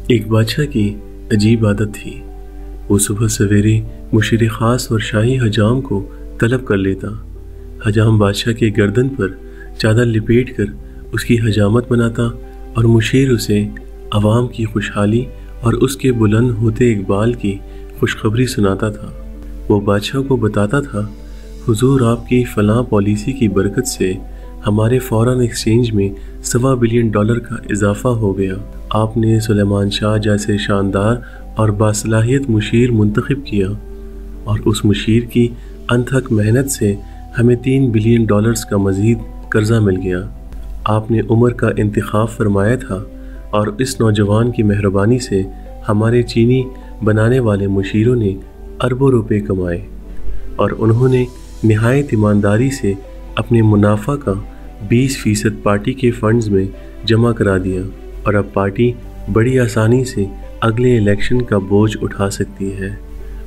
एक बादशाह की अजीब आदत थी। वो सुबह सवेरे मुशीर ख़ास और शाही हजाम को तलब कर लेता। हजाम बादशाह के गर्दन पर चादर लिपेट कर उसकी हजामत बनाता और मुशीर उसे अवाम की खुशहाली और उसके बुलंद होते इकबाल की खुशखबरी सुनाता था। वो बादशाह को बताता था, हुजूर आपकी फ़लाँ पॉलिसी की बरकत से हमारे फॉरेन एक्सचेंज में $1.25 बिलियन का इजाफा हो गया। आपने सुलेमान शाह जैसे शानदार और बासलाहियत मुशीर मुंतखब किया और उस मुशीर की अनथक मेहनत से हमें $3 बिलियन का मज़ीद कर्जा मिल गया। आपने उमर का इंतखाब फरमाया था और इस नौजवान की मेहरबानी से हमारे चीनी बनाने वाले मुशीरों ने अरबों रुपए कमाए और उन्होंने निहायत ईमानदारी से अपने मुनाफा का 20% पार्टी के फंड्स में जमा करा दिया और अब पार्टी बड़ी आसानी से अगले इलेक्शन का बोझ उठा सकती है।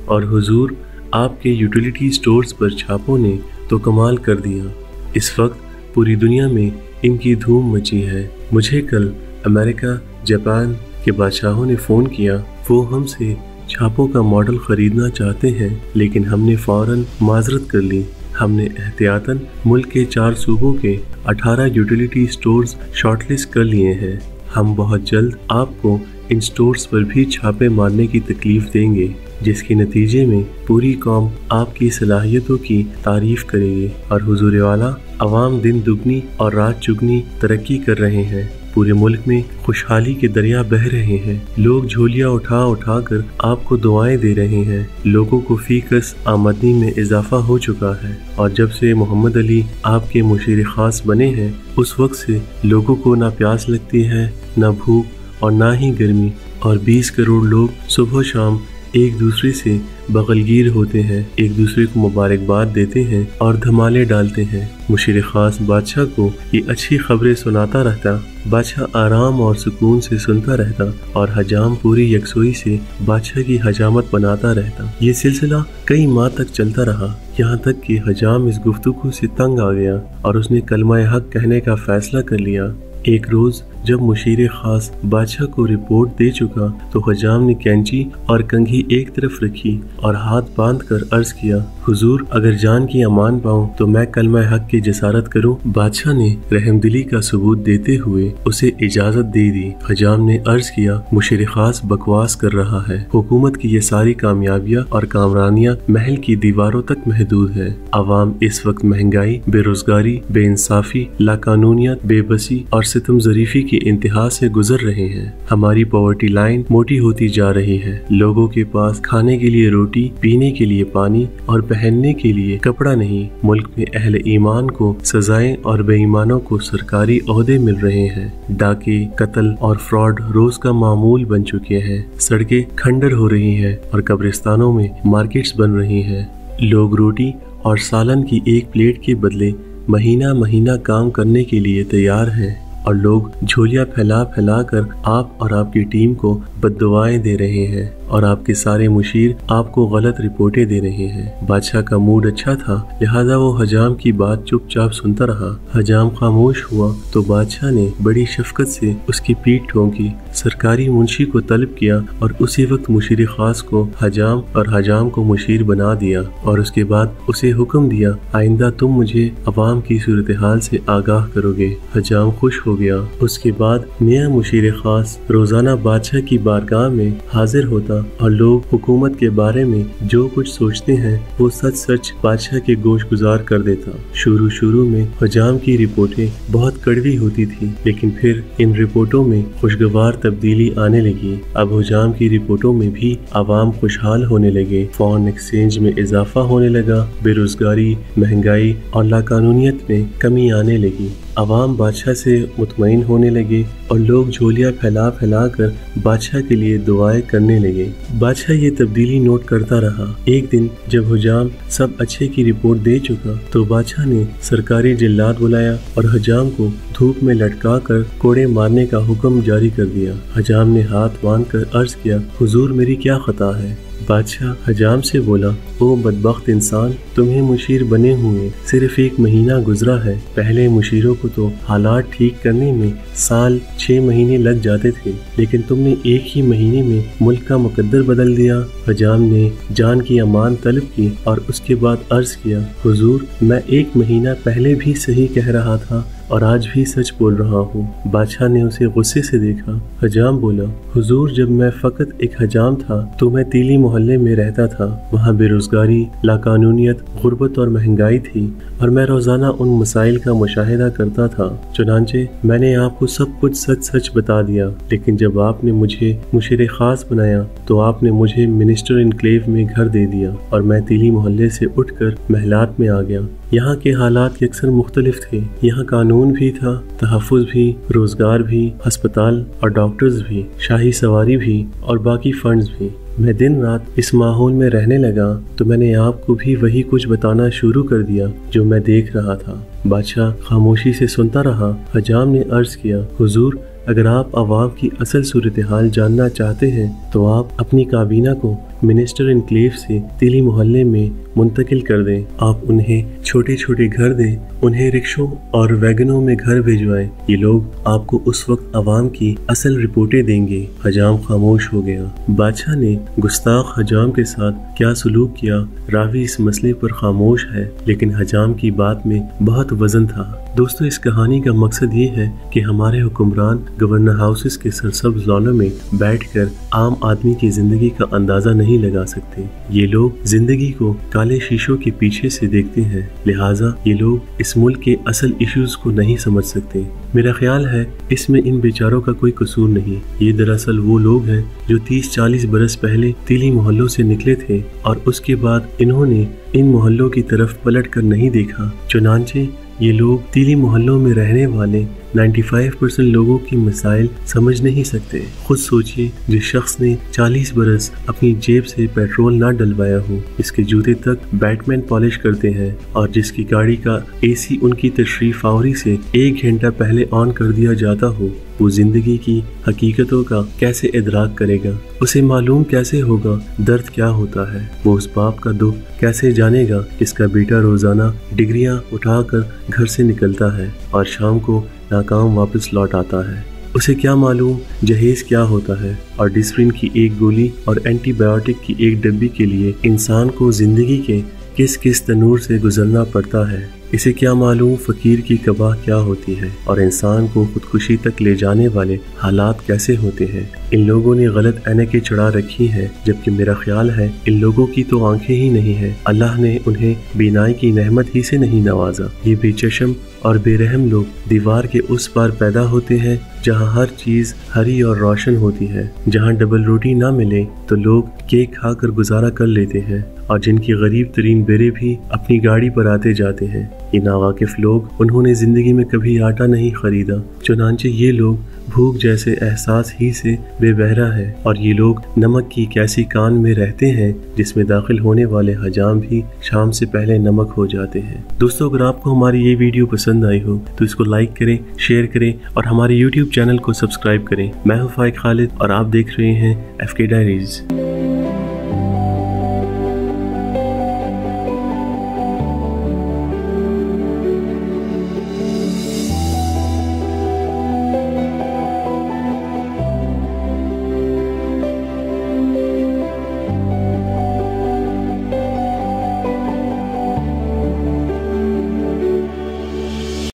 और हुजूर आपके यूटिलिटी स्टोर्स पर छापों ने तो कमाल कर दिया। इस वक्त पूरी दुनिया में इनकी धूम मची है। मुझे कल अमेरिका, जापान के बादशाहों ने फ़ोन किया। वो हमसे छापों का मॉडल ख़रीदना चाहते हैं, लेकिन हमने फ़ौरन माजरत कर ली। हमने एहतियातन मुल्क के 4 सूबों के 18 यूटिलिटी स्टोर्स शॉर्टलिस्ट कर लिए हैं। हम बहुत जल्द आपको इन स्टोर्स पर भी छापे मारने की तकलीफ देंगे, जिसके नतीजे में पूरी कौम आपकी सलाहियतों की तारीफ करेगी। और हुजूर वाला, अवाम दिन दुगनी और रात चुगनी तरक्की कर रहे हैं। पूरे मुल्क में खुशहाली के दरिया बह रहे हैं। लोग झोलियाँ उठा उठा कर आपको दुआएं दे रहे हैं। लोगों को फीकस आमदनी में इजाफा हो चुका है और जब से मोहम्मद अली आपके मुशीर ख़ास बने हैं, उस वक्त से लोगों को ना प्यास लगती है, ना भूख और ना ही गर्मी। और 20 करोड़ लोग सुबह शाम एक दूसरे से बगलगीर होते हैं, एक दूसरे को मुबारकबाद देते हैं और धमाले डालते हैं। मुशीर ख़ास बादशाह को ये अच्छी खबरें सुनाता रहता। बादशाह आराम और सुकून से सुनता रहता और हजाम पूरी यकसोई से बादशाह की हजामत बनाता रहता। ये सिलसिला कई माह तक चलता रहा, यहाँ तक कि हजाम इस गुफ्तगू से तंग आ गया और उसने कलमा हक कहने का फैसला कर लिया। एक रोज जब मुशीर ख़ास बादशाह को रिपोर्ट दे चुका तो हजाम ने कैंची और कंघी एक तरफ रखी और हाथ बांध कर अर्ज किया, हुजूर अगर जान की अमान पाऊं तो मैं कलमा हक की जसारत करूं। बादशाह ने रहमदिली का सबूत देते हुए उसे इजाजत दे दी। हजाम ने अर्ज किया, मुशीर ख़ास बकवास कर रहा है। हुकूमत की ये सारी कामयाबियां और कामरानियां महल की दीवारों तक महदूद है। आवाम इस वक्त महंगाई, बेरोजगारी, बेइंसाफी, लाकानूनियत, बेबसी और सितम ज़रीफी की इंतहा से गुजर रहे हैं। हमारी पॉवर्टी लाइन मोटी होती जा रही है। लोगों के पास खाने के लिए रोटी, पीने के लिए पानी और पहनने के लिए कपड़ा नहीं। मुल्क में अहले ईमान को सजाएं और बेईमानों को सरकारी ओहदे मिल रहे हैं। डाके, कत्ल और फ्रॉड रोज का मामूल बन चुके हैं। सड़कें खंडर हो रही हैं और कब्रिस्तानों में मार्केट्स बन रही हैं। लोग रोटी और सालन की एक प्लेट के बदले महीना महीना काम करने के लिए तैयार हैं और लोग झोलियां फैला फैला कर आप और आपकी टीम को बद्दुआएं दे रहे हैं और आपके सारे मुशीर आपको गलत रिपोर्टें दे रहे हैं। बादशाह का मूड अच्छा था, लिहाजा वो हजाम की बात चुपचाप सुनता रहा। हजाम खामोश हुआ तो बादशाह ने बड़ी शफकत से उसकी पीठ ठोंकी, सरकारी मुंशी को तलब किया और उसी वक्त मुशीर ख़ास को हजाम और हजाम को मुशीर बना दिया और उसके बाद उसे हुक्म दिया, आइंदा तुम मुझे अवाम की सूरत हाल से आगाह करोगे। हजाम खुश हो गया। उसके बाद नया मुशीर ख़ास रोजाना बादशाह की बारगाह में हाजिर होता और लोग हुकूमत के बारे में जो कुछ सोचते हैं वो सच सच बादशाह के गोश गुजार कर देता। शुरू में हजाम की रिपोर्टें बहुत कड़वी होती थी, लेकिन फिर इन रिपोर्टों में खुशगवार तब्दीली आने लगी। अब हजाम की रिपोर्टों में भी आवाम खुशहाल होने लगे। फॉरेन एक्सचेंज में इजाफा होने लगा। बेरोजगारी, महंगाई और लाकानूनियत में कमी आने लगी। अवाम बादशाह से मुतमईन होने लगे और लोग झोलियाँ फैला फैला कर बादशाह के लिए दुआएं करने लगे। बादशाह ये तब्दीली नोट करता रहा। एक दिन जब हजाम सब अच्छे की रिपोर्ट दे चुका तो बादशाह ने सरकारी जिल्लात बुलाया और हजाम को धूप में लटका कर कोड़े मारने का हुक्म जारी कर दिया। हजाम ने हाथ बांध कर अर्ज किया, हुजूर मेरी क्या खता है। बादशाह हजाम से बोला, ओ बदबख्त इंसान, तुम्हें मुशीर बने हुए सिर्फ 1 महीना गुजरा है। पहले मुशीरों को तो हालात ठीक करने में साल 6 महीने लग जाते थे, लेकिन तुमने 1 ही महीने में मुल्क का मुकद्दर बदल दिया। हजाम ने जान की अमान तलब की और उसके बाद अर्ज किया, हुजूर, मैं 1 महीना पहले भी सही कह रहा था और आज भी सच बोल रहा हूँ। बादशाह ने उसे गुस्से से देखा। हजाम बोला, हुजूर, जब मैं फकत एक हजाम था तो मैं तीली मोहल्ले में रहता था। वहाँ बेरोजगारी, लाकानूनियत, गुर्बत और महंगाई थी और मैं रोजाना उन मसाइल का मुशाहिदा करता था। चुनांचे मैंने आपको सब कुछ सच सच बता दिया, लेकिन जब आपने मुझे मुशीर खास बनाया तो आपने मुझे मिनिस्टर इनक्लेव में घर दे दिया और मैं तीली मोहल्ले से उठकर महलात में आ गया। यहाँ के हालात अक्सर मुख्तलिफ थे। यहाँ कानून भी था, तहफ़्फ़ुज़ भी, रोजगार भी, अस्पताल और डॉक्टर्स भी, शाही सवारी भी और बाकी फंड्स भी। मैं दिन रात इस माहौल में रहने लगा तो मैंने आपको भी वही कुछ बताना शुरू कर दिया जो मैं देख रहा था। बादशाह खामोशी से सुनता रहा। हजाम ने अर्ज किया, हुजूर, अगर आप अवाम की असल सूरत हाल जानना चाहते हैं तो आप अपनी काबीना को मिनिस्टर इनक्लेव से तीली मोहल्ले में मुंतकिल कर दें। आप उन्हें छोटे छोटे घर दें, उन्हें रिक्शों और वैगनों में घर भिजवाएं। ये लोग आपको उस वक्त अवाम की असल रिपोर्टें देंगे। हजाम खामोश हो गया। बादशाह ने गुस्ताख हजाम के साथ क्या सलूक किया, रावी इस मसले पर खामोश है, लेकिन हजाम की बात में बहुत वजन था। दोस्तों, इस कहानी का मकसद ये है कि हमारे हुक्मरान गवर्नर हाउसेस के सरसब्ज़ लॉनों में बैठकर आम आदमी की जिंदगी का अंदाजा नहीं लगा सकते। ये लोग जिंदगी को काले शीशों के पीछे से देखते हैं, लिहाजा ये लोग इस मुल्क के असल इश्यूज को नहीं समझ सकते। मेरा ख्याल है इसमें इन बेचारों का कोई कसूर नहीं। ये दरअसल वो लोग हैं जो 30-40 बरस पहले तीली मोहल्लों से निकले थे और उसके बाद इन्होंने इन मोहल्लों की तरफ पलट कर नहीं देखा। चुनांचे ये लोग तीली मोहल्लों में रहने वाले 95% लोगों की मसाइल समझ नहीं सकते। खुद सोचिए, जिस शख्स ने 40 बरस अपनी जेब से पेट्रोल ना डलवाया हो, इसके जूते तक बैटमैन पॉलिश करते हैं और जिसकी गाड़ी का एसी उनकी तशरीफ आवरी से 1 घंटा पहले ऑन कर दिया जाता हो, वो जिंदगी की हकीकतों का कैसे इदराक करेगा? उसे मालूम कैसे होगा दर्द क्या होता है? वो उस बाप का दुख कैसे जानेगा जिसका बेटा रोजाना डिग्रियां उठाकर घर से निकलता है और शाम को नाकाम वापस लौट आता है? उसे क्या मालूम जहेज क्या होता है और डिस्प्रिन की 1 गोली और एंटीबायोटिक की 1 डब्बी के लिए इंसान को जिंदगी के किस किस तनूर से गुजरना पड़ता है? इसे क्या मालूम फकीर की कबाह क्या होती है और इंसान को खुदकुशी तक ले जाने वाले हालात कैसे होते हैं? इन लोगों ने गलत ऐनकें चढ़ा रखी हैं, जबकि मेरा ख्याल है इन लोगों की तो आंखें ही नहीं है। अल्लाह ने उन्हें बीनाई की नेमत ही से नहीं नवाजा। ये बेचशम और बेरहम लोग दीवार के उस पार पैदा होते हैं जहाँ हर चीज हरी और रोशन होती है, जहाँ डबल रोटी ना मिले तो लोग केक खाकर गुजारा कर लेते हैं और जिनकी गरीब तरीन बेरे भी अपनी गाड़ी पर आते जाते हैं। ये नावाकिफ लोग, उन्होंने जिंदगी में कभी आटा नहीं खरीदा, चुनांचे ये लोग भूख जैसे एहसास ही से बेबहरा है और ये लोग नमक की कैसी कान में रहते हैं जिसमें दाखिल होने वाले हजाम भी शाम से पहले नमक हो जाते हैं। दोस्तों, अगर आपको हमारी ये वीडियो पसंद आई हो तो इसको लाइक करें, शेयर करें और हमारे YouTube चैनल को सब्सक्राइब करें। मैं हूं फाइक खालिद और आप देख रहे हैं FK डायरीज।